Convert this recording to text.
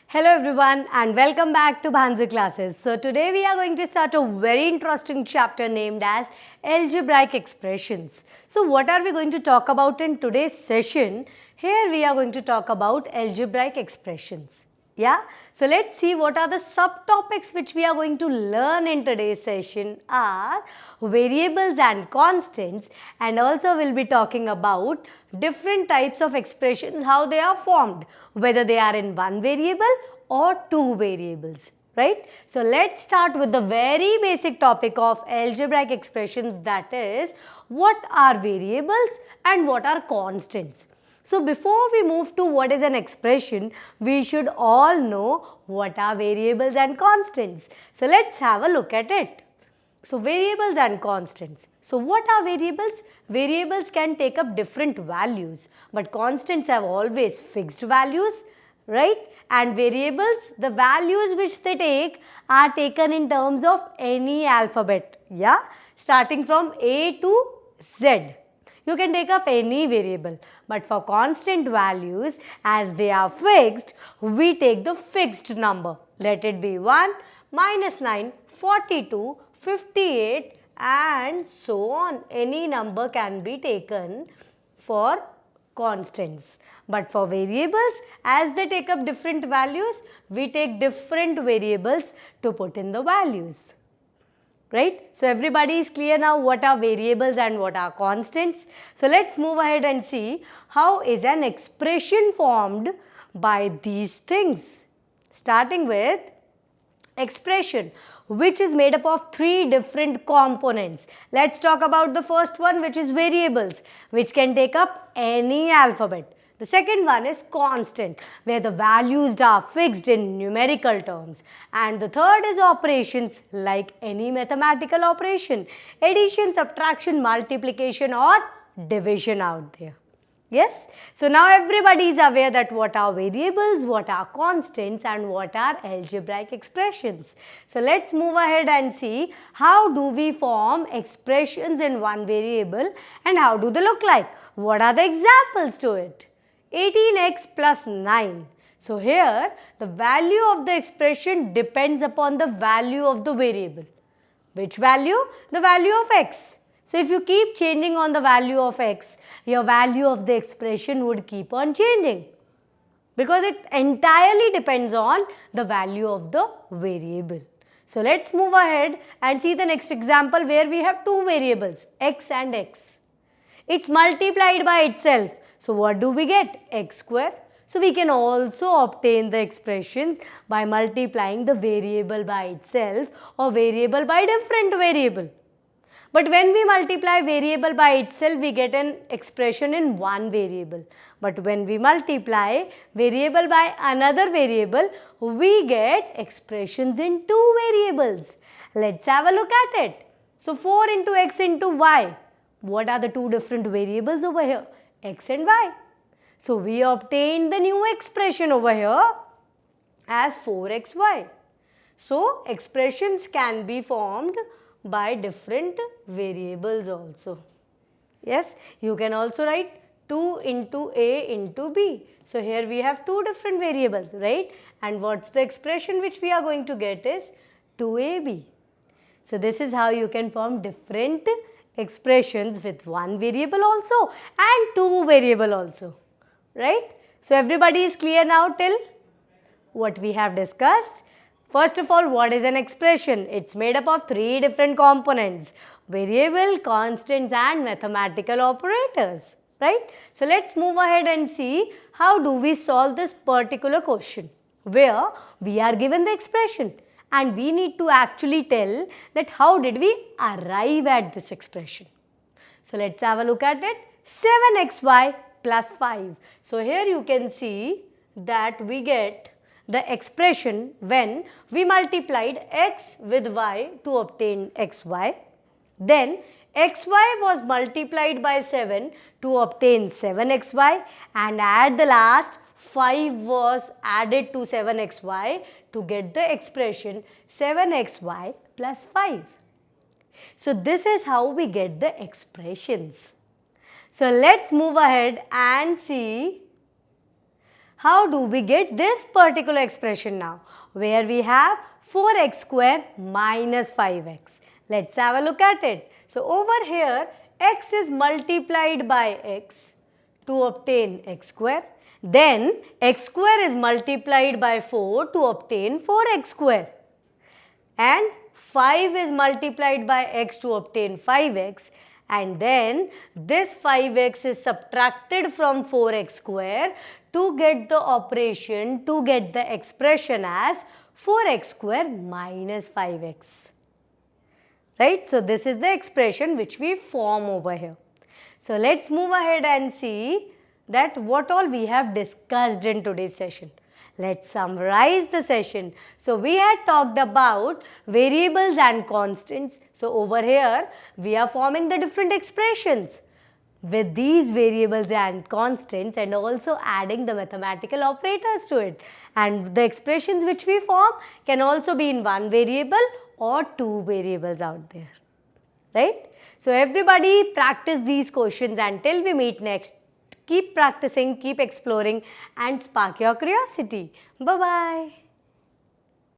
Hello everyone and welcome back to Bhanzu classes. So today we are going to start a very interesting chapter named as Algebraic Expressions. So what are we going to talk about in today's session? Here we are going to talk about algebraic expressions. Yeah, so let's see what are the subtopics which we are going to learn in today's session are variables and constants, and also we'll be talking about different types of expressions, how they are formed, whether they are in one variable or two variables, right? So let's start with the very basic topic of algebraic expressions, that is what are variables and what are constants. So before we move to what is an expression, we should all know what are variables and constants. So let's have a look at it. So variables and constants. So what are variables? Variables can take up different values, but constants have always fixed values, right? And variables, the values which they take are taken in terms of any alphabet, yeah, starting from A to Z. You can take up any variable, but for constant values, as they are fixed, we take the fixed number. Let it be 1, -9, 42, 58 and so on. Any number can be taken for constants. But for variables, as they take up different values, we take different variables to put in the values. Right? So everybody is clear now what are variables and what are constants. So let's move ahead and see how is an expression formed by these things. Starting with expression, which is made up of three different components. Let's talk about the first one, which is variables, which can take up any alphabet. The second one is constant, where the values are fixed in numerical terms. And the third is operations, like any mathematical operation, addition, subtraction, multiplication or division out there. Yes? So now everybody is aware that what are variables, what are constants and what are algebraic expressions. So let's move ahead and see how do we form expressions in one variable and how do they look like. What are the examples to it? 18x plus 9. So here the value of the expression depends upon the value of the variable. Which value? The value of x. So if you keep changing on the value of x, your value of the expression would keep on changing, because it entirely depends on the value of the variable. So let's move ahead and see the next example where we have two variables, x and x. It's multiplied by itself. So what do we get? X square. So we can also obtain the expressions by multiplying the variable by itself or variable by different variable. But when we multiply variable by itself, we get an expression in one variable. But when we multiply variable by another variable, we get expressions in two variables. Let's have a look at it. So 4 into x into y. What are the two different variables over here? X and y. So we obtain the new expression over here as 4xy. So expressions can be formed by different variables also. Yes, you can also write 2 into a into b. So here we have two different variables, right? And what's the expression which we are going to get is 2ab. So this is how you can form different expressions with one variable also and two variable also, right? So everybody is clear now till what we have discussed. First of all, what is an expression? It's made up of three different components, variable, constants and mathematical operators, right? So let's move ahead and see how do we solve this particular question where we are given the expression. And we need to actually tell that how did we arrive at this expression. So let's have a look at it. 7xy plus 5. So here you can see that we get the expression when we multiplied x with y to obtain xy. Then xy was multiplied by 7 to obtain 7xy, and at the last 5 was added to 7xy to get the expression 7xy plus 5. So this is how we get the expressions. So let's move ahead and see how do we get this particular expression now? Where we have 4x square minus 5x. Let's have a look at it. So over here, x is multiplied by x to obtain x square. Then x square is multiplied by 4 to obtain 4x square. And 5 is multiplied by x to obtain 5x. And then this 5x is subtracted from 4x square to get the operation, to get the expression as 4x square minus 5x. Right? So this is the expression which we form over here. So let's move ahead and see that what all we have discussed in today's session. Let's summarize the session. So we had talked about variables and constants. So over here we are forming the different expressions with these variables and constants and also adding the mathematical operators to it. And the expressions which we form can also be in one variable or two variables out there. Right? So everybody practice these questions until we meet next. Keep practicing, keep exploring and spark your curiosity. Bye-bye.